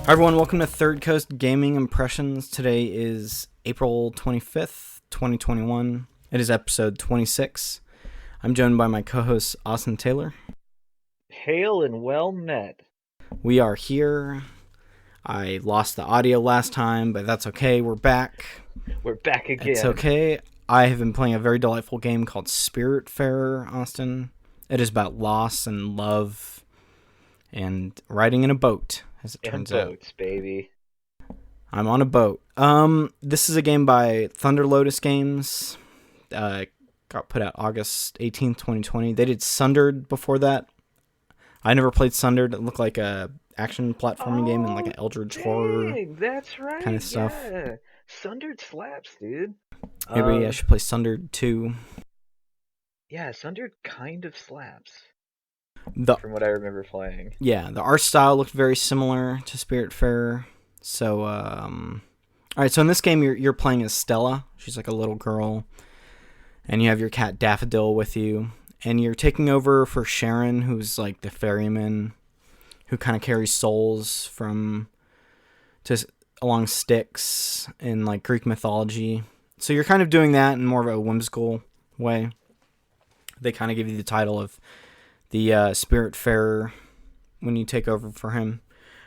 Hi everyone, welcome to Third Coast Gaming Impressions. Today is April 25th, 2021. It is episode 26. I'm joined by my co-host Austin Taylor. Hail and well met. We are here. I lost the audio last time, but that's okay. We're back. We're back It's again. okay. I have been playing a very delightful game called Spiritfarer, Austin. It is about loss and love and riding in a boat, as it And turns out. boats, baby. I'm on a boat. This is a game by Thunder Lotus Games. Got put out August 18th, 2020. They did Sundered before that. I never played Sundered. It looked like a action platforming game and like an Eldritch horror Dang, that's kind right. of stuff. Yeah, Sundered slaps, dude. Maybe I should play Sundered 2. Yeah, Sundered kind of slaps The from what I remember playing. the art style looked very similar to Spiritfarer. So all right, so in this game you're playing as Stella. She's like a little girl, and you have your cat Daffodil with you, and you're taking over for Sharon, who's like the ferryman who kind of carries souls from along sticks in like Greek mythology. So you're kind of doing that in more of a whimsical way. They kind of give you the title of the Spiritfarer when you take over for him.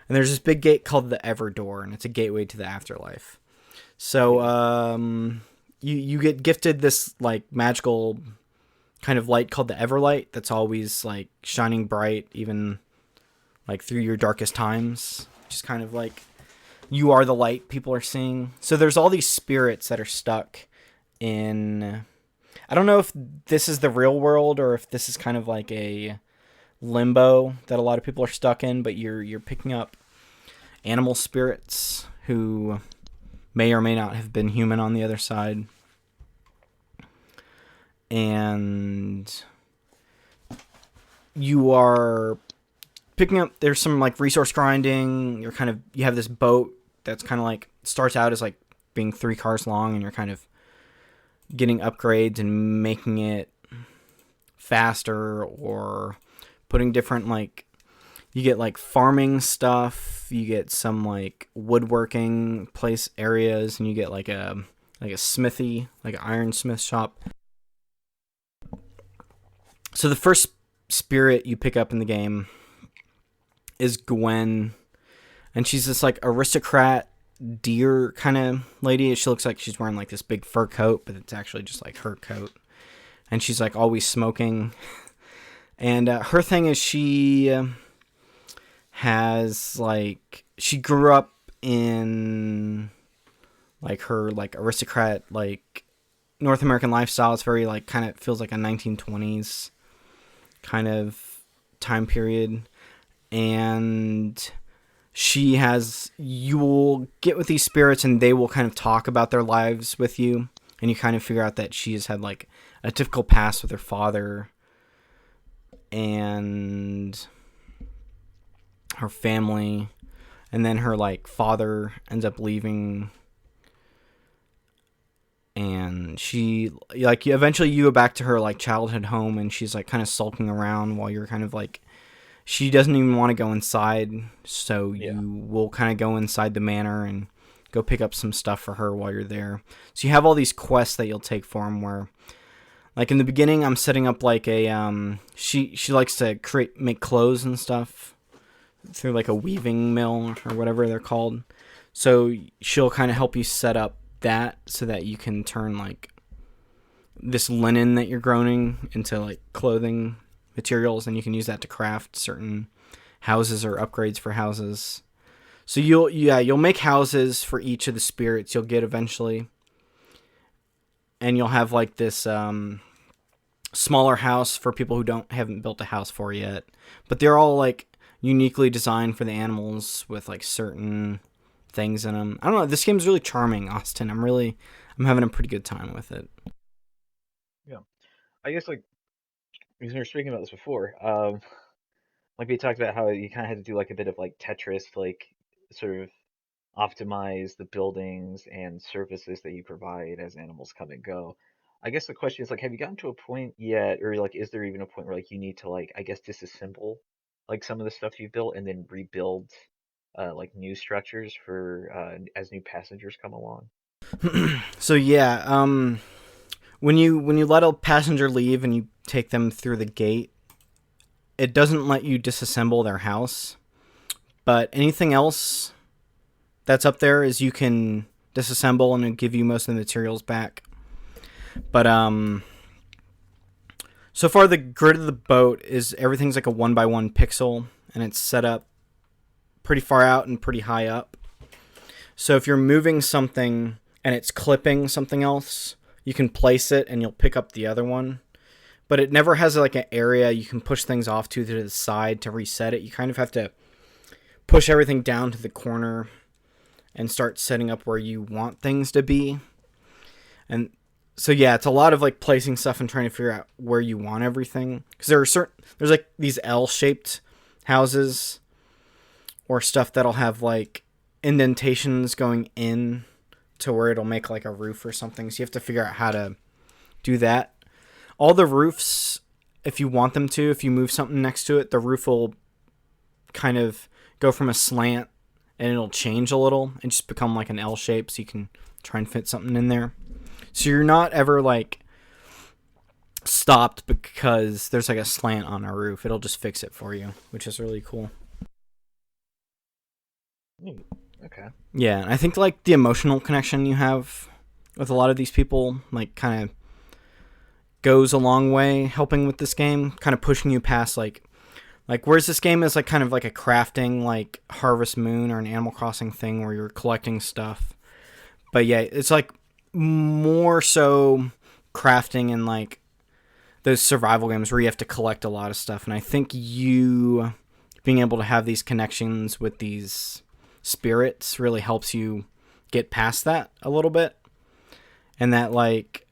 And there's this big gate called the Ever Door, and it's a gateway to the afterlife. So you get gifted this like magical kind of light called the Everlight that's always like shining bright, even like through your darkest times. Just kind of like you are the light people are seeing. So there's all these spirits that are stuck in. I don't know if this is the real world or if this is kind of like a limbo that a lot of people are stuck in, but you're picking up animal spirits who may or may not have been human on the other side. And you are picking up, there's some like resource grinding. You have this boat that's kind of like starts out as like being 3 cars long, and you're kind of getting upgrades and making it faster, or putting different like you get like farming stuff, you get some like woodworking place areas, and you get like a smithy, like an ironsmith shop. So the first spirit you pick up in the game is Gwen, and she's this like aristocrat deer kind of lady. She looks like she's wearing like this big fur coat, but it's actually just like her coat, and she's like always smoking. And her thing is she has like she grew up in like her like aristocrat like North American lifestyle. It's very like kind of feels like a 1920s kind of time period. And you will get with these spirits and they will kind of talk about their lives with you, and you kind of figure out that she has had like a difficult past with her father and her family, and then her like father ends up leaving, and she like eventually you go back to her like childhood home, and she's like kind of sulking around while you're kind of like she doesn't even want to go inside, so Yeah. you will kind of go inside the manor and go pick up some stuff for her while you're there. So you have all these quests that you'll take for him, where like in the beginning I'm setting up like a she likes to make clothes and stuff through like a weaving mill or whatever they're called. So she'll kind of help you set up that so that you can turn like this linen that you're growing into like clothing materials, and you can use that to craft certain houses or upgrades for houses. So you'll make houses for each of the spirits you'll get eventually, and you'll have like this smaller house for people who haven't built a house for yet, but they're all like uniquely designed for the animals with like certain things in them. I don't know. This game's really charming, Austin. I'm having a pretty good time with it. Yeah. I guess like because we were speaking about this before, like we talked about how you kind of had to do like a bit of like Tetris, like sort of optimize the buildings and services that you provide as animals come and go. I guess the question is like, have you gotten to a point yet, or like, is there even a point where like you need to like, I guess, disassemble like some of the stuff you built and then rebuild like new structures for as new passengers come along? So yeah, when you let a passenger leave and you take them through the gate, it doesn't let you disassemble their house. But anything else that's up there is you can disassemble and it'll give you most of the materials back. But so far the grid of the boat is everything's like a 1x1 pixel and it's set up pretty far out and pretty high up. So if you're moving something and it's clipping something else, you can place it and you'll pick up the other one. But it never has like an area you can push things off to the side to reset it. You kind of have to push everything down to the corner and start setting up where you want things to be. And so yeah, it's a lot of like placing stuff and trying to figure out where you want everything. Because there's like these L-shaped houses or stuff that'll have like indentations going in to where it'll make like a roof or something. So you have to figure out how to do that. All the roofs, if you want them to, if you move something next to it, the roof will kind of go from a slant and it'll change a little and just become like an L shape so you can try and fit something in there. So you're not ever like stopped because there's like a slant on a roof. It'll just fix it for you, which is really cool. Okay. Yeah, and I think like the emotional connection you have with a lot of these people like kind of goes a long way helping with this game, kind of pushing you past like whereas this game is like kind of like a crafting like Harvest Moon or an Animal Crossing thing where you're collecting stuff. But yeah, it's like more so crafting in like those survival games where you have to collect a lot of stuff. And I think you being able to have these connections with these spirits really helps you get past that a little bit. And that like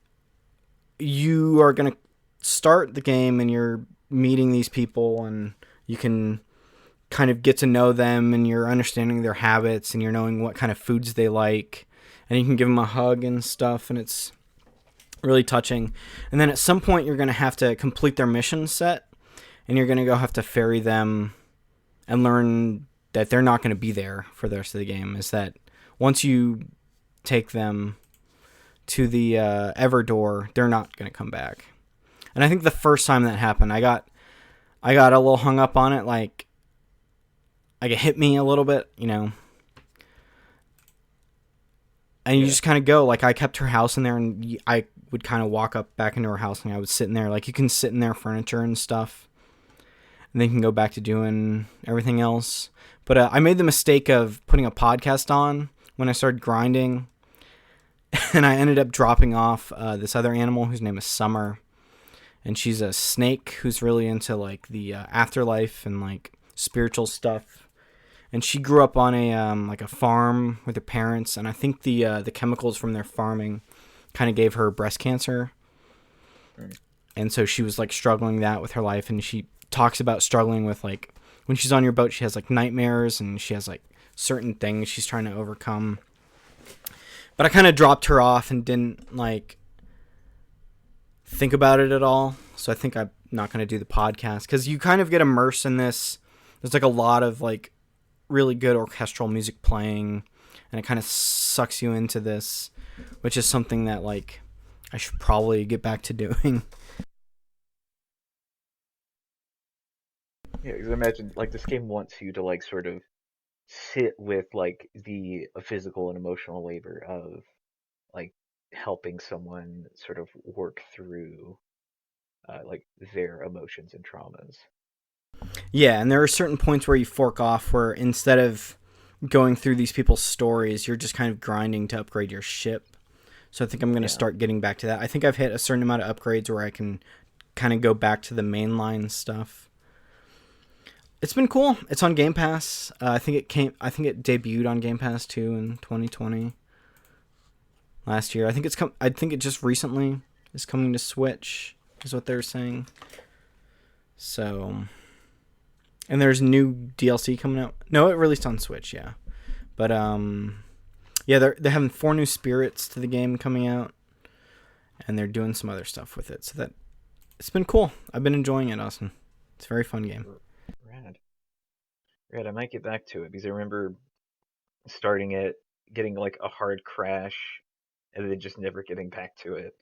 you are going to start the game and you're meeting these people and you can kind of get to know them and you're understanding their habits and you're knowing what kind of foods they like and you can give them a hug and stuff and it's really touching. And then at some point you're going to have to complete their mission set and you're going to go have to ferry them and learn that they're not going to be there for the rest of the game. Is that once you take them to the Everdoor, they're not going to come back. And I think the first time that happened, I got a little hung up on it, like it hit me a little bit, you know. And you just kind of go, like I kept her house in there and I would kind of walk up back into her house and I would sit in there. Like you can sit in their furniture and stuff. And then you can go back to doing everything else. But I made the mistake of putting a podcast on when I started grinding. And I ended up dropping off this other animal whose name is Summer. And she's a snake who's really into like the afterlife and like spiritual stuff. And she grew up on a like a farm with her parents, and I think the chemicals from their farming kind of gave her breast cancer. And so she was like struggling that with her life, and she talks about struggling with like when she's on your boat, she has like nightmares and she has like certain things she's trying to overcome. But I kind of dropped her off and didn't like think about it at all. So I think I'm not going to do the podcast because you kind of get immersed in this. There's like a lot of like really good orchestral music playing and it kind of sucks you into this, which is something that like I should probably get back to doing. Yeah, because I imagine like this game wants you to like sort of sit with like the physical and emotional labor of like helping someone sort of work through like their emotions and traumas. Yeah, and there are certain points where you fork off where instead of going through these people's stories, you're just kind of grinding to upgrade your ship. So I think I'm going to start getting back to that. I think I've hit a certain amount of upgrades where I can kind of go back to the mainline stuff. It's been cool. It's on Game Pass. I think it debuted on Game Pass too in 2020. Last year. I think it just recently is coming to Switch, is what they're saying. So, and there's new DLC coming out. No, it released on Switch, yeah. But yeah, they're having 4 new spirits to the game coming out, and they're doing some other stuff with it. So that it's been cool. I've been enjoying it, Austin. It's a very fun game. Rad. Right, I might get back to it because I remember starting it, getting like a hard crash, and then just never getting back to it.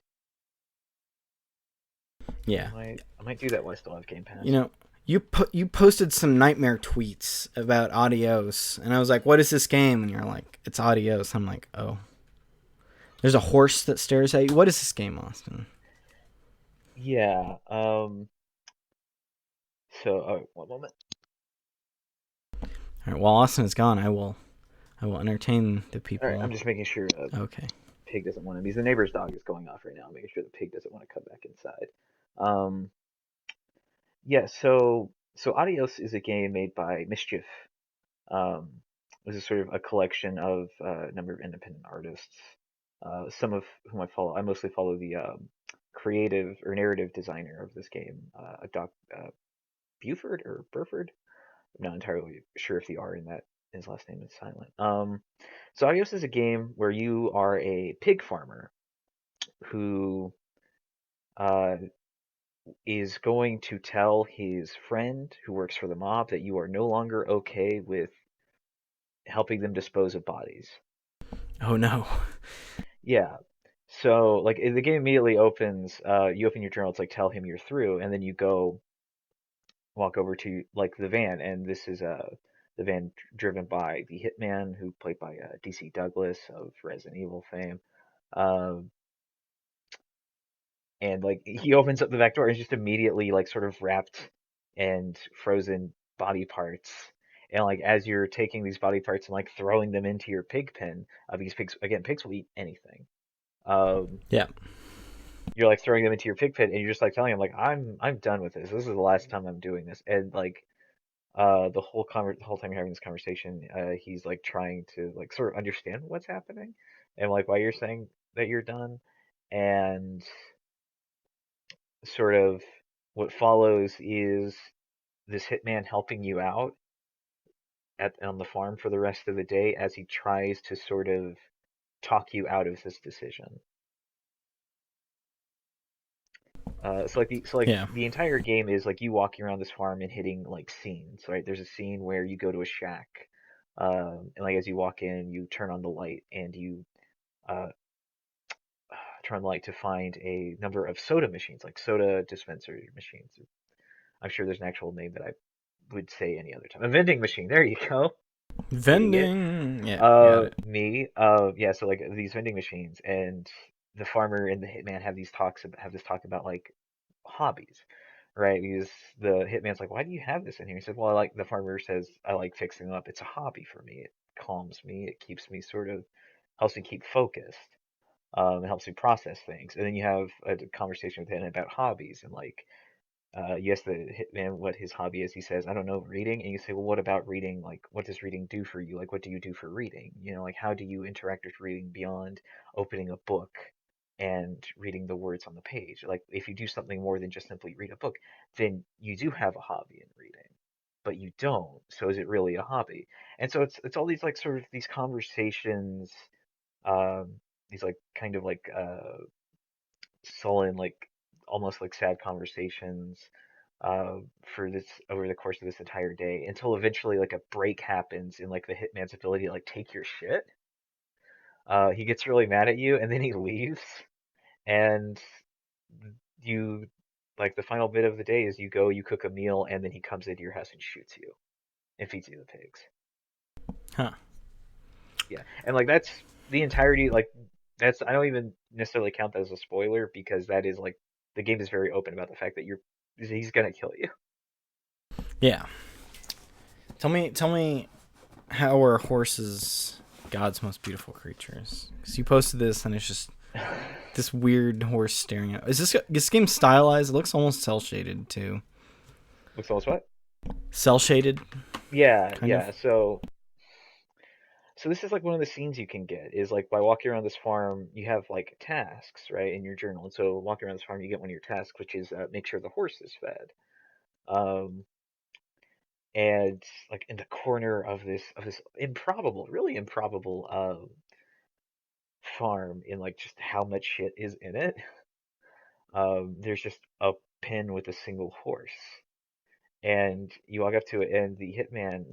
Yeah. I might do that while I still have Game You Pass. know, you posted some nightmare tweets about Adios, and I was like, "What is this game?" And you're like, "It's Adios." I'm like, "Oh, there's a horse that stares at you. What is this game, Austin?" Yeah. So, oh, one moment. All right, while Austin is gone, I will entertain the All right, people. I'm just making sure Okay. pig doesn't want to because the neighbor's dog is going off right now. I'm making sure the pig doesn't want to come back inside. Um, yeah. So Adios is a game made by Mischief. Um, this is sort of a collection of a number of independent artists. Some of whom I follow. I mostly follow the creative or narrative designer of this game, Doc Buford or Burford. I'm not entirely sure if the R in that his last name is silent. So Adios is a game where you are a pig farmer who uh, is going to tell his friend who works for the mob that you are no longer okay with helping them dispose of bodies. Oh no. Yeah. So like the game immediately opens, you open your journal, it's like tell him you're through, and then you go walk over to like the van, and this is the van driven by the hitman who played by DC Douglas of Resident Evil fame. Um, and like he opens up the back door and it's just immediately like sort of wrapped and frozen body parts. And like as you're taking these body parts and like throwing them into your pig pen, these pigs again, pigs will eat anything. Um, Yeah. you're like throwing them into your pig pen and you're just like telling him like I'm done with this. This is the last time I'm doing this. And like the whole time you're having this conversation, he's like trying to like sort of understand what's happening and like why you're saying that you're done. And sort of what follows is this hitman helping you out at on the farm for the rest of the day as he tries to sort of talk you out of this decision. Yeah. The entire game is like you walking around this farm and hitting like scenes, right? There's a scene where you go to a shack, and like as you walk in, you turn on the light and you uh, turn on the light to find a number of soda machines, like soda dispenser machines. I'm sure there's an actual name that I would say any other time. A vending machine. There you go. Idiot. Vending. Yeah, got it. Me. Yeah. So like these vending machines and the farmer and the hitman have this talk about like hobbies, right? Because the hitman's like, why do you have this in here? He said, well, I like the farmer says I like fixing them up. It's a hobby for me. It calms me. It keeps me sort of helps me keep focused. It helps me process things. And then you have a conversation with him about hobbies and like you ask the hitman what his hobby is. He says, I don't know, reading. And you say, well, what about reading? Like, what does reading do for you? Like, what do you do for reading? You know, like, how do you interact with reading beyond opening a book and reading the words on the page? Like, if you do something more than just simply read a book, then you do have a hobby in reading, but you don't. So is it really a hobby? And so it's all these like sort of these conversations, um, these like kind of like sullen, like almost like sad conversations uh, for this over the course of this entire day until eventually like a break happens in like the hitman's ability to like take your shit. He gets really mad at you and then he leaves and you like the final bit of the day is you go, you cook a meal, and then he comes into your house and shoots you and feeds you the pigs. Huh. Yeah, and like that's the entirety. Like that's I don't even necessarily count that as a spoiler because that is like the game is very open about the fact that he's gonna kill you. Yeah. Tell me how are horses God's most beautiful creatures? Because you posted this and it's just this weird horse staring at. Is this game stylized? It looks almost cell shaded too. Looks almost what? Cell shaded, Yeah, kind of. yeah. So this is like one of the scenes you can get is like by walking around this farm, you have like tasks, right, in your journal. And so walking around this farm, you get one of your tasks, which is make sure the horse is fed. Um, and like in the corner of this improbable, really improbable farm in like just how much shit is in it. There's just a pen with a single horse, and you walk up to it, and the hitman.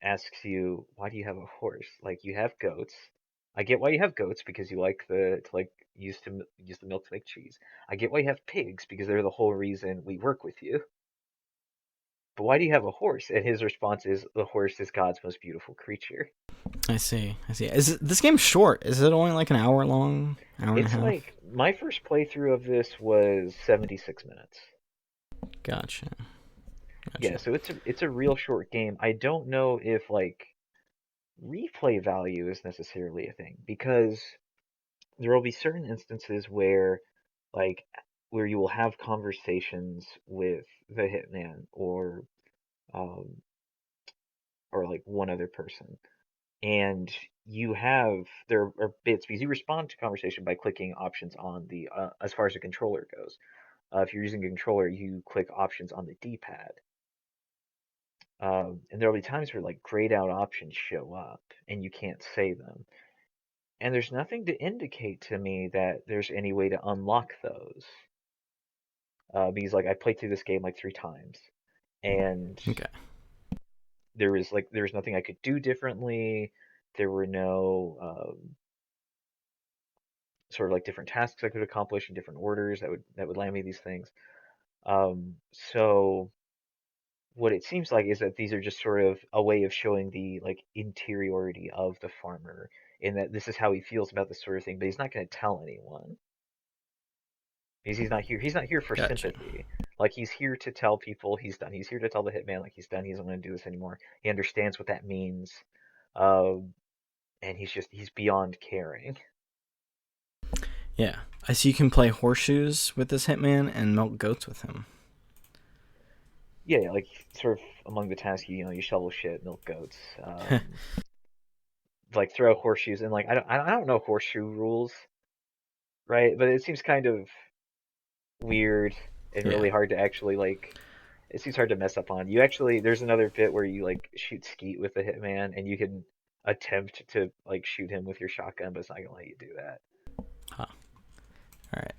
asks you, why do you have a horse? Like you have goats. I get why you have goats because you like the to like use the milk to make cheese. I get why you have pigs because they're the whole reason we work with you. But why do you have a horse? And his response is, the horse is God's most beautiful creature. I see. I see. This game short? Is it only like an hour long? Hour and a It's half? like my first playthrough of this was 76 minutes. Gotcha. Yeah, Gotcha. so it's a real short game. I don't know if like replay value is necessarily a thing because there will be certain instances where like where you will have conversations with the hitman um or like one other person, and you have there are bits because you respond to conversation by clicking options on the as far as the controller goes. If you're using a controller, you click options on the D-pad. And there'll be times where like grayed out options show up and you can't say them. And there's nothing to indicate to me that there's any way to unlock those. Because like I played through this game like 3 times, and Okay. there was nothing I could do differently. There were no sort of like different tasks I could accomplish in different orders that would land me these things. So what it seems like is that these are just sort of a way of showing the like interiority of the farmer, in that this is how he feels about this sort of thing, but he's not going to tell anyone because he's not here for Gotcha. sympathy. Like he's here to tell people he's done. He's here to tell the hitman like he's done. He doesn't want to do this anymore. He understands what that means, um, and he's beyond caring. Yeah. I see you can play horseshoes with this hitman and milk goats with him. Yeah, like sort of among the tasks, you shovel shit, milk goats, like throw horseshoes, and like I don't know horseshoe rules, right? But it seems kind of weird and Yeah. really hard to actually like. It seems hard to mess up on. You actually, there's another bit where you like shoot skeet with the hitman, and you can attempt to like shoot him with your shotgun, but it's not gonna let you do that. Huh. All right.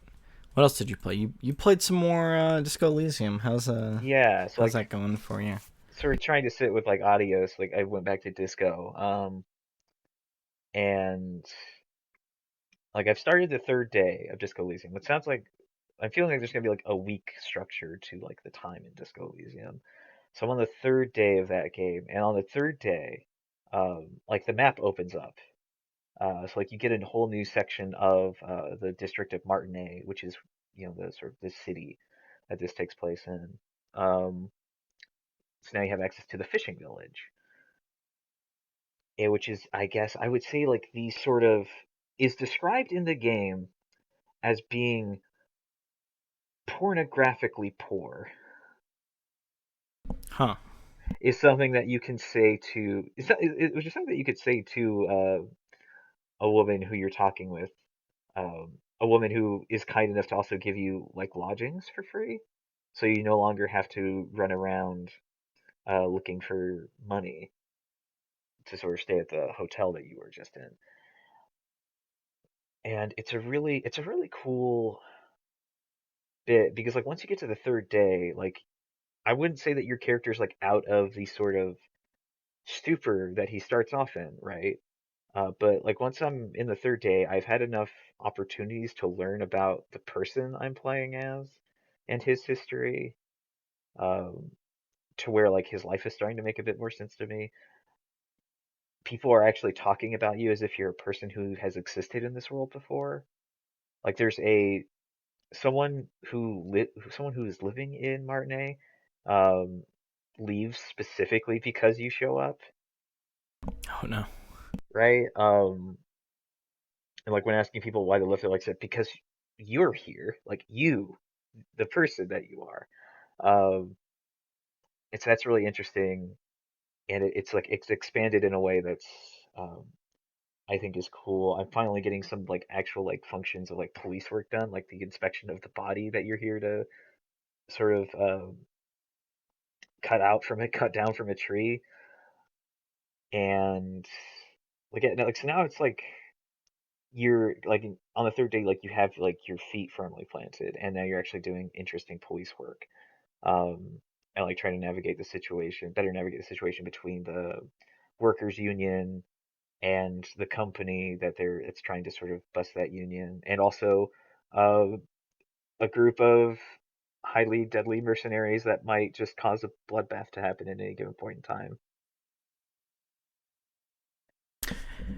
What else did you play? You played some more Disco Elysium. Yeah, so How's like that going for you? sort of trying to sit with like Adios, like I went back to disco, and like I've started the third day of Disco Elysium, which sounds like I'm feeling like there's gonna be like a weak structure to like the time in Disco Elysium. So I'm on the third day of that game, and on the third day, like the map opens up. So like you get a whole new section of the district of Martinez, which is the sort of the city that this takes place in. So now you have access to the fishing village, which is, I guess I would say, like the sort of is described in the game as being pornographically poor. Huh. Is something that you can say to it was just something that you could say to a woman who you're talking with, a woman who is kind enough to also give you like lodgings for free, so you no longer have to run around looking for money to sort of stay at the hotel that you were just in. And it's a really cool bit because like once you get to the third day, like I wouldn't say that your character's like out of the sort of stupor that he starts off in, right? But like once I'm in the third day, I've had enough opportunities to learn about the person I'm playing as and his history, um, to where like his life is starting to make a bit more sense to me. People are actually talking about you as if you're a person who has existed in this world before. Like there's a someone who is living in Martinez, um, leaves specifically because you show up, Oh no. right? And like when asking people why they left, they're like said because you're here, like you, the person that you are. It's that's really interesting, and it's like it's expanded in a way that's um, I think is cool. I'm finally getting some like actual like functions of like police work done, like the inspection of the body that you're here to sort of cut down from a tree, and like like so now it's like you're like on the third day, like you have like your feet firmly planted, and now you're actually doing interesting police work, um, and like trying to better navigate the situation between workers' union and the company that it's trying to sort of bust that union, and also uh, a group of highly deadly mercenaries that might just cause a bloodbath to happen at any given point in time.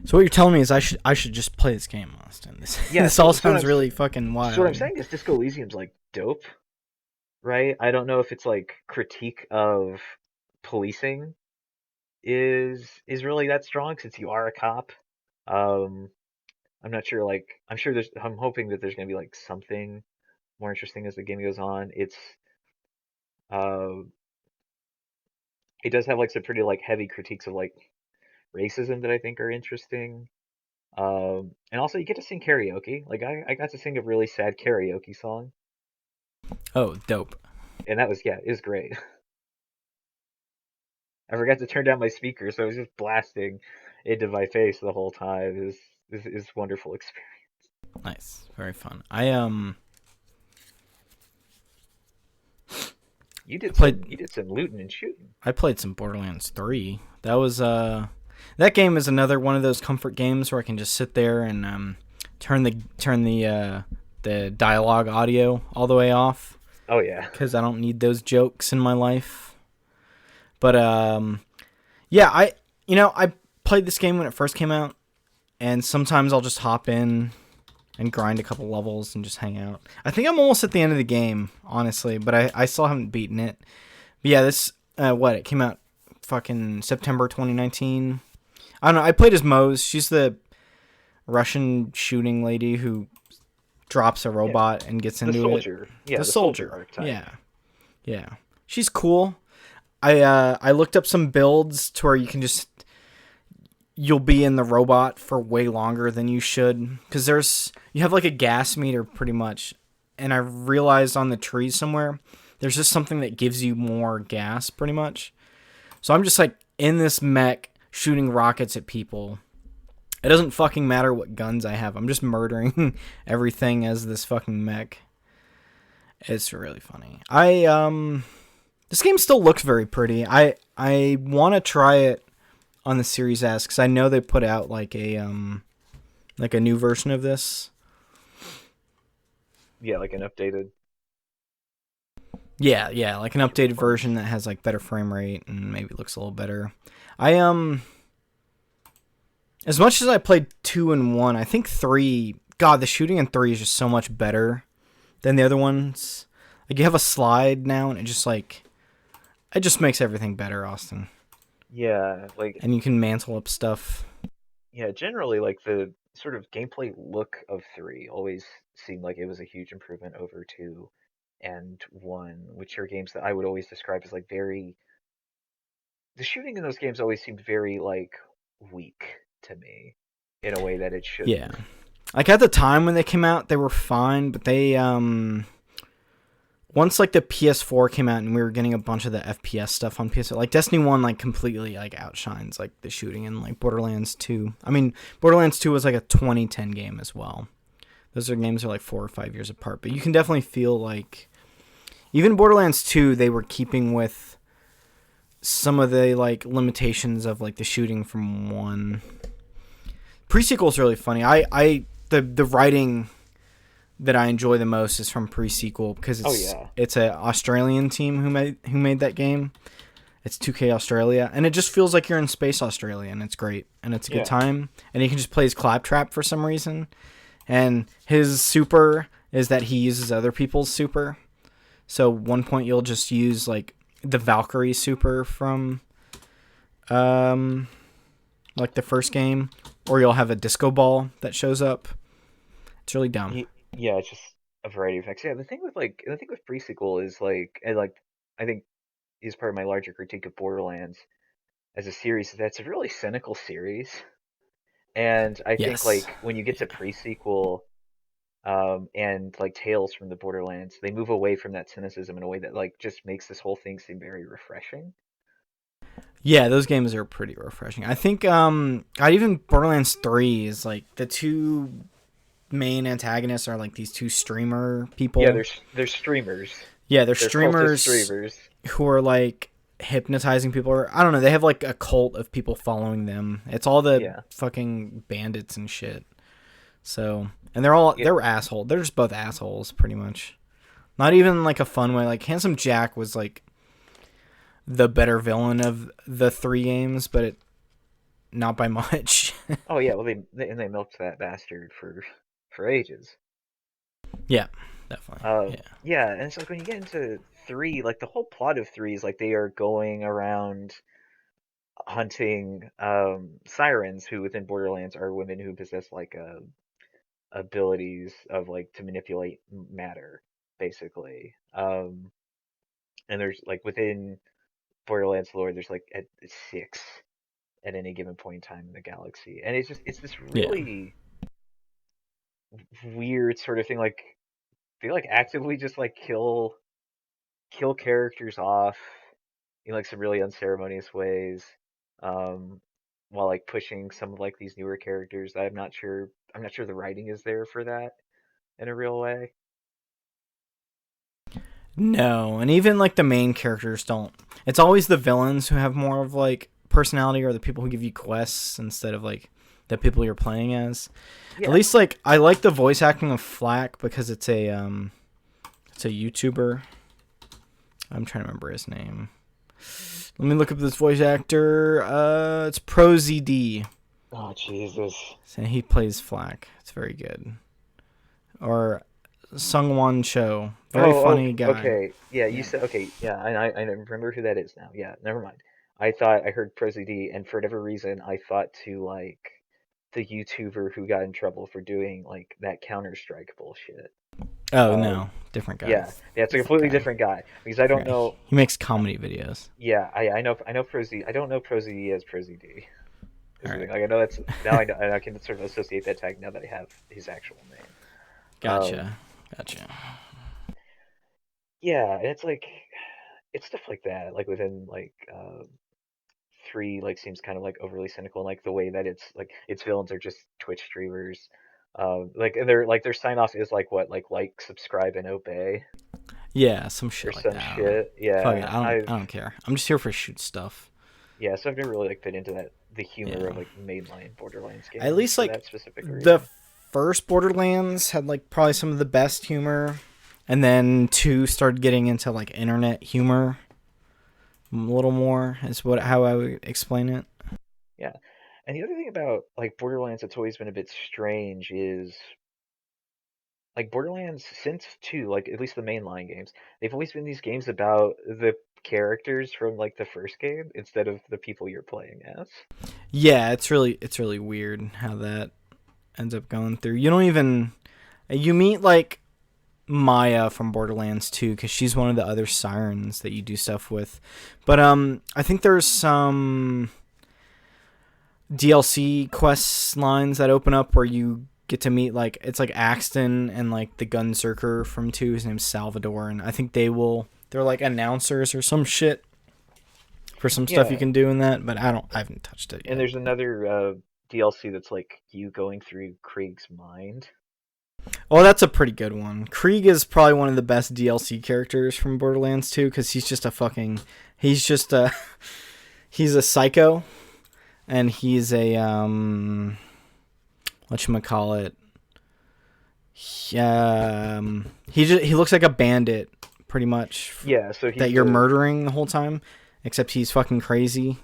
So what you're telling me is I should just play this game, Austin. Yeah, This all sounds really fucking so what I'm wild. saying is Disco Elysium's like dope, right? I don't know if it's like critique of policing is really that strong since you are a cop. Um, I'm not sure. Like, I'm hoping that there's gonna be like something more interesting as the game goes on. Uh, it does have like some pretty like heavy critiques of like racism that I think are interesting. And also you get to sing karaoke. Like I got to sing a really sad karaoke song, Oh, dope. and that was, yeah, it was great. I forgot to turn down my speaker, so I was just blasting into my face the whole time. Is wonderful experience. Nice. Very fun. Played You did some looting and shooting. I played some Borderlands 3. That was that game is another one of those comfort games where I can just sit there and turn the dialogue audio all the way off Oh yeah. cuz I don't need those jokes in my life. But yeah, I played this game when it first came out, and sometimes I'll just hop in and grind a couple levels and just hang out. I think I'm almost at the end of the game, honestly, but I still haven't beaten it. But yeah, this it came out fucking September 2019. I don't know. I played as Mose. She's the Russian shooting lady who drops a Yeah. robot and gets The into soldier. it. Yeah, The the soldier soldier. archetype. Yeah. Yeah. She's cool. I looked up some builds to where you'll be in the robot for way longer than you should, because you have like a gas meter pretty much, and I realized on the tree somewhere there's just something that gives you more gas pretty much. So I'm just like in this mech shooting rockets at people. It doesn't fucking matter what guns I have. I'm just murdering everything as this fucking mech. It's really funny. This game still looks very pretty. I want to try it on the Series S because I know they put out like a new version of this. Yeah, like an updated. Yeah, like an updated version that has like better frame rate and maybe looks a little better. I as much as I played 2 and 1, I think 3. God, the shooting in 3 is just so much better than the other ones. Like you have a slide now, and it just makes everything better, Austin. Yeah, like, And you can mantle up stuff. yeah, generally like the sort of gameplay look of 3 always seemed like it was a huge improvement over 2 and 1, which are games that I would always describe as like very, the shooting in those games always seemed very like weak to me in a way that it Yeah. shouldn't. Like at the time when they came out, they were fine, but they once like the PS4 came out and we were getting a bunch of the FPS stuff on PS4, like Destiny 1 like completely like outshines like the shooting in like Borderlands 2. I mean, Borderlands 2 was like a 2010 game as well. Those games are like 4 or 5 years apart, but you can definitely feel like even Borderlands 2 they were keeping with some of the like limitations of like the shooting from 1. Pre-sequel is really funny. The writing that I enjoy the most is from Pre-sequel because it's an Australian team who made that game. It's 2K Australia, and it just feels like you're in space Australia, and it's great, and it's a good time. And you can just play as Claptrap for some reason, and his super is that he uses other people's super. So one point you'll just use like the Valkyrie super from like the first game, or you'll have a disco ball that shows up. It's really dumb. Yeah, it's just a variety of effects. Yeah, the thing with pre-sequel is like, and like, I think is part of my larger critique of Borderlands as a series, is that it's a really cynical series. And I think Yes. like when you get to pre-sequel, and like Tales from the Borderlands, they move away from that cynicism in a way that like just makes this whole thing seem very refreshing. Yeah, those games are pretty refreshing. I think even Borderlands 3 is like the two main antagonists are like these two streamer people. Yeah, they're streamers. Yeah, they're They're cultist streamers streamers. who are like hypnotizing people, or I don't know, they have like a cult of people following them. It's all the Yeah. fucking bandits and shit. So, and they're assholes. They're just both assholes pretty much. Not even like a fun way. Like Handsome Jack was like the better villain of the 3 games, but not by much. Oh yeah, well they milked that bastard for ages. Yeah, definitely. Yeah. Yeah, and it's like when you get into 3, like the whole plot of 3 is like they are going around hunting sirens who within Borderlands are women who possess like abilities of like to manipulate matter, basically. And there's like within Borderlands lore, there's like at 6 at any given point in time in the galaxy, and it's this Yeah. really weird sort of thing. Like they like actively just like kill characters off in like some really unceremonious ways, um, while like pushing some of like these newer characters. I'm not sure the writing is there for that in a real way. No, and even like the main characters don't. It's always the villains who have more of like personality, or the people who give you quests instead of like the people you're playing as. At Yeah. least like I like the voice acting of Flack because it's a YouTuber. I'm trying to remember his name. Let me look up this voice actor. It's ProZD. Oh Jesus. And he plays Flack. It's very good. Or Sungwon Cho. Very funny guy. Okay. Yeah, you Yeah. said okay. Yeah, I remember who that is now. Yeah, never mind. I thought I heard ProZD, and for whatever reason, I thought to like the YouTuber who got in trouble for doing like that Counter Strike bullshit. Oh Um, no, different guy. yeah, yeah, it's a Different completely guy. different guy because I don't Different guy. know. He makes comedy videos. Yeah, I know ProZ. I don't know ProZD as ProZD. Is All the right. thing. Like I know that's now I know and I can sort of associate that tag now that I have his actual name. Um, Gotcha. Gotcha. yeah, and it's like it's stuff like that. Like within like 3 like seems kind of like overly cynical, and like the way that it's like its villains are just Twitch streamers. Like and their sign off is like what like subscribe and obey Yeah, some or shit like some that. I don't know. shit. Fuck it. Yeah, I don't care. I'm just here for shoot stuff. yeah, so I've never really like been into that the humor of Yeah. like mainline Borderlands At games least for like that specific the reason. first Borderlands had like probably some of the best humor, and then 2 started getting into like internet humor a little more. Is what how I would explain it. Yeah, and the other thing about like Borderlands that's always been a bit strange is like Borderlands since 2, like at least the mainline games, they've always been these games about the characters from like the first game instead of the people you're playing as. Yeah, it's really weird how that ends up going through. You don't even you meet like Maya from Borderlands 2 because she's one of the other sirens that you do stuff with. But I think there's some DLC quest lines that open up where you get to meet like it's like Axton and like the Gunzerker from 2. His name's Salvador, and I think they're like announcers or some shit for some stuff you Yeah, can do in that. But I haven't touched it and yet. there's another DLC that's like you going through Krieg's mind. Oh, that's a pretty good one. Krieg is probably one of the best DLC characters from Borderlands 2 because he's just a he's a psycho, and he's a whatchamacallit. He looks like a bandit pretty much Yeah, so that he's you're the murdering the whole time, except he's fucking crazy.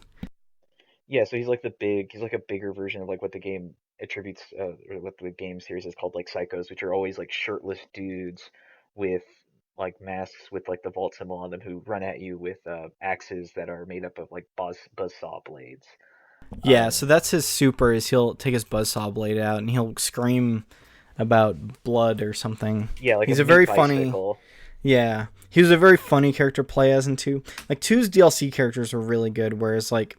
yeah, so he's like a bigger version of like what the game attributes or what the game series is called like psychos, which are always like shirtless dudes with like masks with like the vault symbol on them who run at you with axes that are made up of like buzzsaw blades. Yeah, so Um, that's his super is he'll take his buzzsaw blade out and he'll scream about blood or something. yeah, like a He's a meat very funny bicycle. Yeah. He was a very funny character to play as in 2. Like 2's DLC characters were really good, whereas like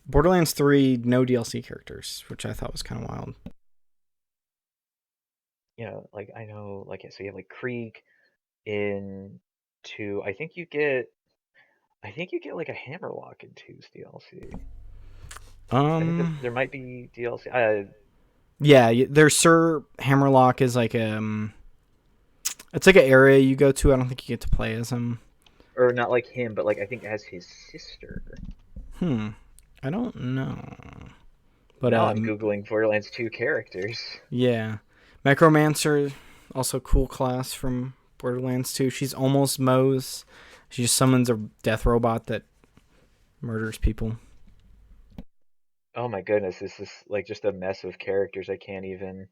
Borderlands 3, no DLC characters, which I thought was kind of wild. You know, like I know, like yeah, so you have like Krieg in 2. I think you get like a Hammerlock in two's DLC. I think Um, there might be DLC. yeah, there's Sir Hammerlock is like it's like an area you go to. I don't think you get to play as him. or not like him, but like I think as his sister. Hmm. I don't know. But Now I'm googling Borderlands 2 characters. yeah, Necromancer, also cool class from Borderlands 2. She's almost Moe's. She just summons a death robot that murders people. Oh my goodness, this is like just a mess of characters. I can't even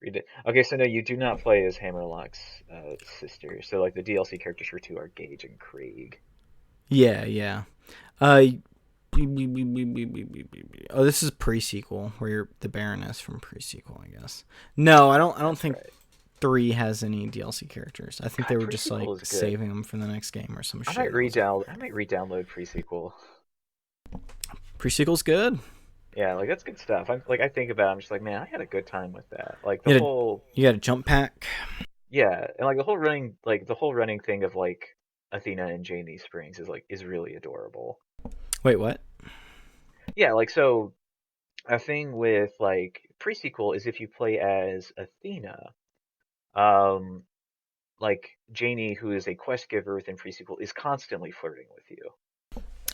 read it. Okay, so no, you do not play as Hammerlock's sister. So like the DLC characters for 2 are Gage and Craig. Yeah, yeah. Uh, oh, this is pre-sequel where you're the Baroness from pre-sequel, I guess. No, I don't. I don't That's think right. 3 has any DLC characters. I think they God, were just like pre-sequel is good. saving them for the next game or some I shit. might And I was like, re-download. I might re-download pre-sequel. pre-sequel's good. Yeah, like that's good stuff. I'm like I think about it, I'm just like, man, I had a good time with that. Like the You got a whole you got a jump pack. yeah, and like the whole running thing of like Athena and Janie Springs is really adorable. Wait, what? Yeah, like so a thing with like pre-sequel is if you play as Athena, um like Janie, who is a quest giver within pre-sequel, is constantly flirting with you.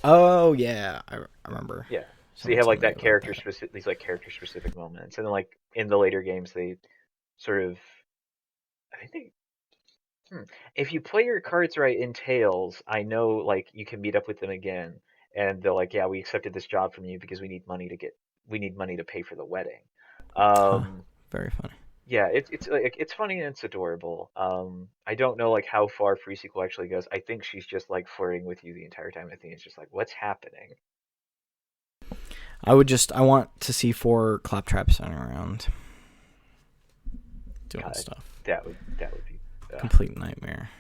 Oh yeah, I remember. Yeah. So you Someone have told like me that about character that. specific these like character specific moments. And then like in the later games they sort of I think Hmm. If you play your cards right in Tails, I know like you can meet up with them again, and they're like, "Yeah, we accepted this job from you because we need money to pay for the wedding." Huh. Um, Very funny. yeah, it's funny and it's adorable. I don't know like how far free sequel actually goes. I think she's just like flirting with you the entire time. I think it's just like, what's happening? I want to see 4 claptraps running around doing God, stuff. that would be. Complete nightmare.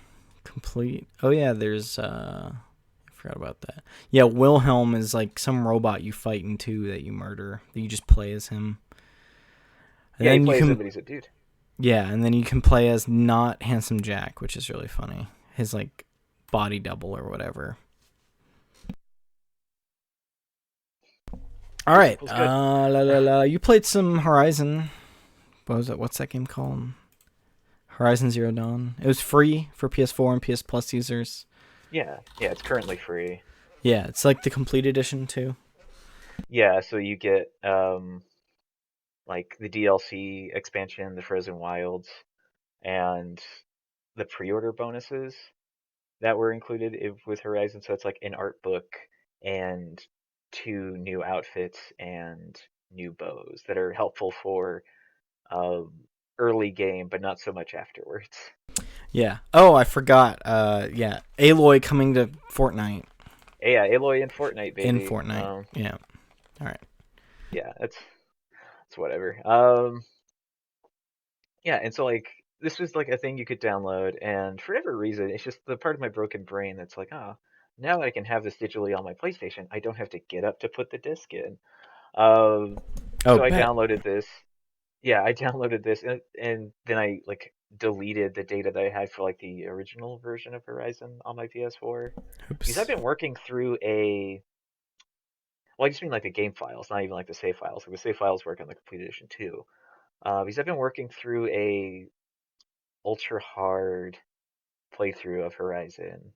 Complete. Oh yeah, there's I forgot about that. Yeah, Wilhelm is like some robot you fight in 2 that you murder. That you just play as him. And Yeah, he then you plays him, can but he's a dude. yeah, and then you can play as not Handsome Jack, which is really funny. His like body double or whatever. All Free right. sequel's good. You played some Horizon. What was it? What's that game called? Horizon Zero Dawn. It was free for PS4 and PS Plus users. Yeah, yeah, it's currently free. Yeah, it's like the complete edition too. Yeah, so you get like the DLC expansion, the Frozen Wilds, and the pre-order bonuses that were included with Horizon. So it's like an art book and 2 new outfits and new bows that are helpful for um, early game, but not so much afterwards. Yeah. Oh, I forgot. Yeah, Aloy coming to Fortnite Yeah, Aloy in Fortnite, in baby. Fortnite. Yeah. All right. Yeah, it's whatever. Yeah, and so like this was like a thing you could download, and for whatever reason, it's just the part of my broken brain that's like, oh, now that I can have this digitally on my PlayStation, I don't have to get up to put the disc in. Um, Oh, so I bet. downloaded this. Yeah, I downloaded this, and then I like deleted the data that I had for like the original version of Horizon on my PS4 because I've Oops. been working through a. Well, I just mean like the game files, not even like the save files. Like the save files work on the complete edition too. Because I've been working through a ultra hard playthrough of Horizon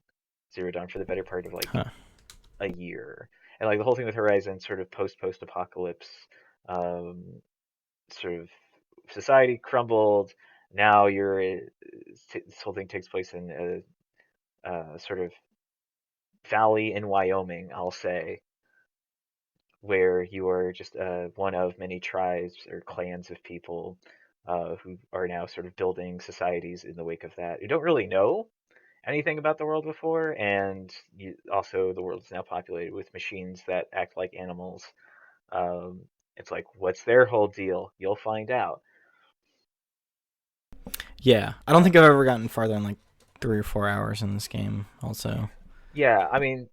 Zero Dawn for the better part of like Huh. a year. And like the whole thing with Horizon, sort of post apocalypse, um, sort of society crumbled. Now this whole thing takes place in a sort of valley in Wyoming, I'll say, where you are just one of many tribes or clans of people who are now sort of building societies in the wake of that. You don't really know anything about the world before, and also the world is now populated with machines that act like animals. Um, it's like, what's their whole deal? You'll find out. Yeah, I don't Uh, think I've ever gotten farther than like 3 or 4 hours in this game. Also. yeah, I mean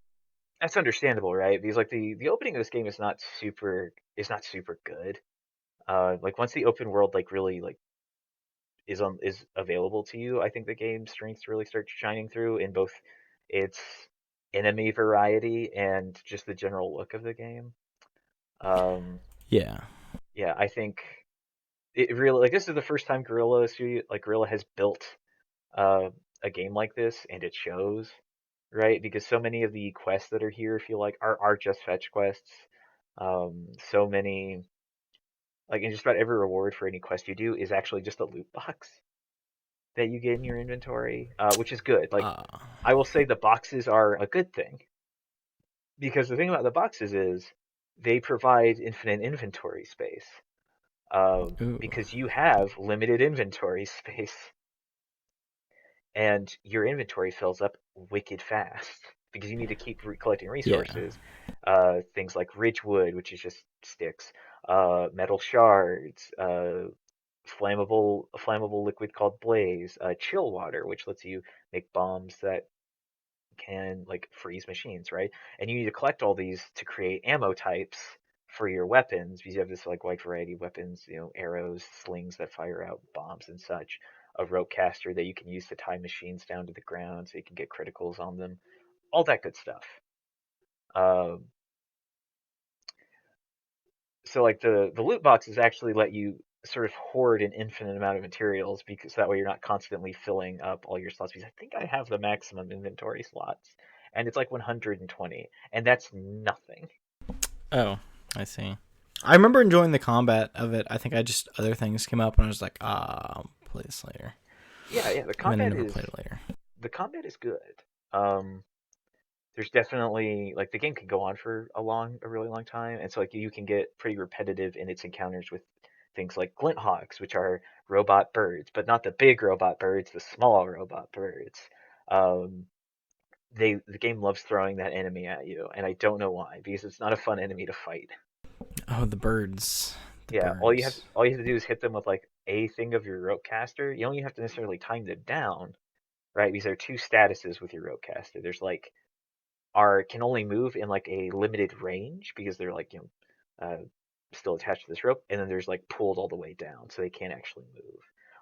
that's understandable, right? Because like the opening of this game is not super good. Like once the open world like really like is available to you, I think the game's strengths really start shining through in both its enemy variety and just the general look of the game. Um, Yeah. yeah, I think it really like this is the first time Gorilla has built uh, a game like this, and it shows. right? Because so many of the quests that are here feel like are just fetch quests. So many, like, and just about every reward for any quest you do is actually just a loot box that you get in your inventory, which is good. Like, Uh, I will say the boxes are a good thing because the thing about the boxes is they provide infinite inventory space. ooh, Because you have limited inventory space and your inventory fills up wicked fast because you need to keep collecting yeah, resources. Things like ridgewood, which is just sticks, metal shards, a flammable liquid called blaze, chill water, which lets you make bombs that can like freeze machines, right? And you need to collect all these to create ammo types for your weapons because you have this like wide variety of weapons, arrows, slings that fire out bombs and such. A rope caster that you can use to tie machines down to the ground so you can get criticals on them. All that good stuff. Um, so like the loot boxes actually let you sort of hoard an infinite amount of materials because that way you're not constantly filling up all your slots because I think I have the maximum inventory slots and it's like 120 and that's nothing. oh, I see. I remember enjoying the combat of it. I think I just other things came up and I was like, I'll play this later, Yeah, and then I never played it later. the combat is good. Um there's definitely like the game can go on for a really long time and so like you can get pretty repetitive in its encounters with things like glint hawks, which are robot birds, but not the big robot birds, the small robot birds. Um the game loves throwing that enemy at you and I don't know why because it's not a fun enemy to fight. Oh, the birds, the Yeah, birds. all you have to do is hit them with like a thing of your rope caster. You don't even have to necessarily time them down, right? Because there are two statuses with your rope caster. There's like are can only move in like a limited range because they're like still attached to this rope, and then there's like pulled all the way down so they can't actually move.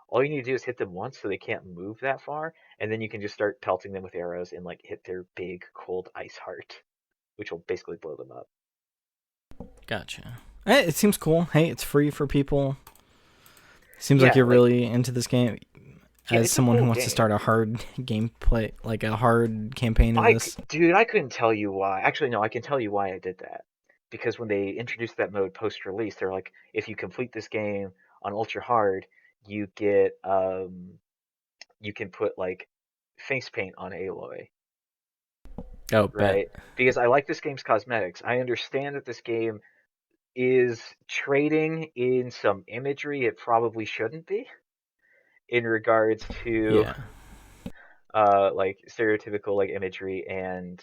All you need to do is hit them once so they can't move that far, and then you can just start pelting them with arrows and like hit their big cold ice heart, which will basically blow them up. Gotcha. It seems cool. Hey, it's free for people. Seems like Yeah, you're like really into this game. yeah, As it's a someone who cool wants to game. start a hard gameplay, like a hard campaign of this. Dude, I couldn't tell you why. Actually, no, I can tell you why I did that. Because when they introduced that mode post-release, they're like, if you complete this game on ultra hard, you get you can put like face paint on Aloy, Oh, bet. right? Because I like this game's cosmetics. I understand that this game is trading in some imagery it probably shouldn't be in regards to Yeah. like stereotypical like imagery and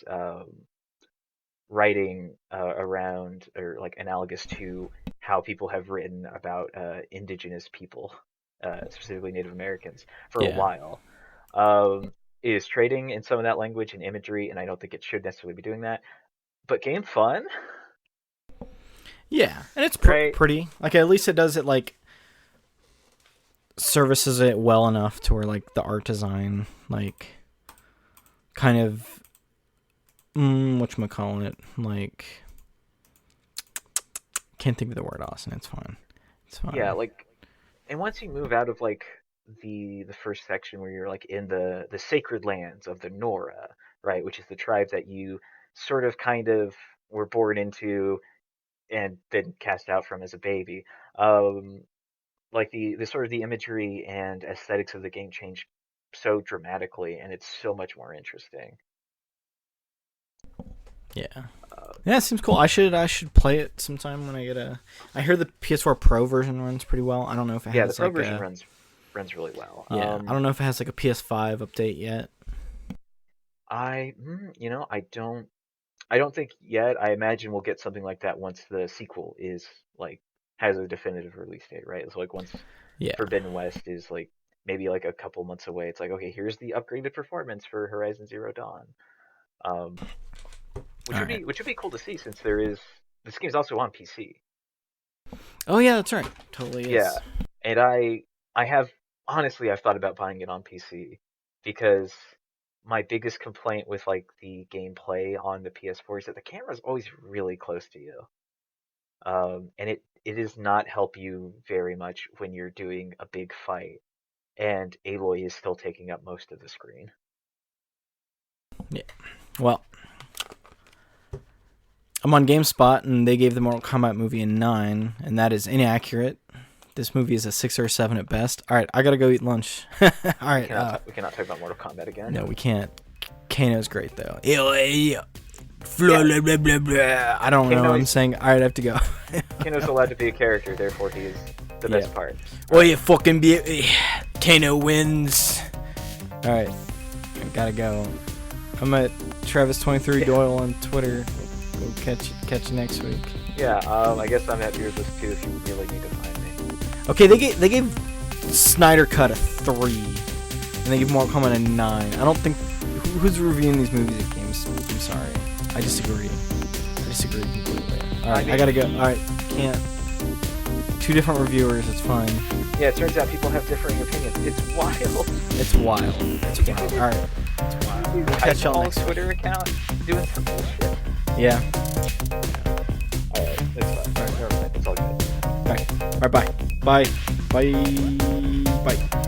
writing around or like analogous to how people have written about indigenous people, specifically Native Americans, for a Yeah. while. Um, is trading in some of that language and imagery, and I don't think it should necessarily be doing that. But game fun, Yeah. And it's right? pretty. Like, at least it does it, like, services it well enough to where, like, the art design, like, kind of, whatchamacallit, like, can't think of the word, Austin. It's fine. It's Yeah, fine. like, and once you move out of like the first section where you're like in the sacred lands of the Nora, right, which is the tribe that you sort of kind of were born into and been cast out from as a baby. Um, like the sort of the imagery and aesthetics of the game change so dramatically, and it's so much more interesting. Yeah. Uh, Yeah, it seems cool. I should play it sometime when I get a. I hear the PS4 Pro version runs pretty well. I don't know if it yeah, the has pro like version a. runs really well. Yeah, I don't know if it has like a PS5 update yet. I don't think yet. I imagine we'll get something like that once the sequel is like has a definitive release date, right? So like once Yeah. Forbidden West is like maybe like a couple months away, it's like okay, here's the upgraded performance for Horizon Zero Dawn. Um, All right. which would be cool to see since this game's also on PC. Oh yeah, that's right. Totally Yeah, is. and I have honestly I've thought about buying it on PC because my biggest complaint with like the gameplay on the PS4 is that the camera is always really close to you. And it does not help you very much when you're doing a big fight and Aloy is still taking up most of the screen. Yeah. Well, I'm on GameSpot, and they gave the Mortal Kombat movie a 9, and that is inaccurate. This movie is a 6 or a 7 at best. All right, I gotta go eat lunch. All right. We cannot talk about Mortal Kombat again. No, we can't. Kano's great though. I don't know what I'm saying. All right, I have to go. Kano's allowed to be a character, therefore he is the best part. Oh, you fucking be. Kano wins. All right, I gotta go. I'm at Travis23 Doyle on Twitter. We'll catch you next week. Yeah, I guess I'm at Beardless too if you really need to find me. Okay, they gave Snyder Cut a 3, and they gave Mortal Kombat a 9. I don't think who's reviewing these movies at games. I'm sorry, I disagree. Completely. All right, I gotta go. All right, can't. 2 different reviewers. It's fine. Yeah, it turns out people have differing opinions. It's wild. It's wild. All right, it's wild. We'll catch y'all next week. Twitter account doing some bullshit. Yeah. Alright, it's fine. Alright, never mind. It's all good. Alright, bye. Bye.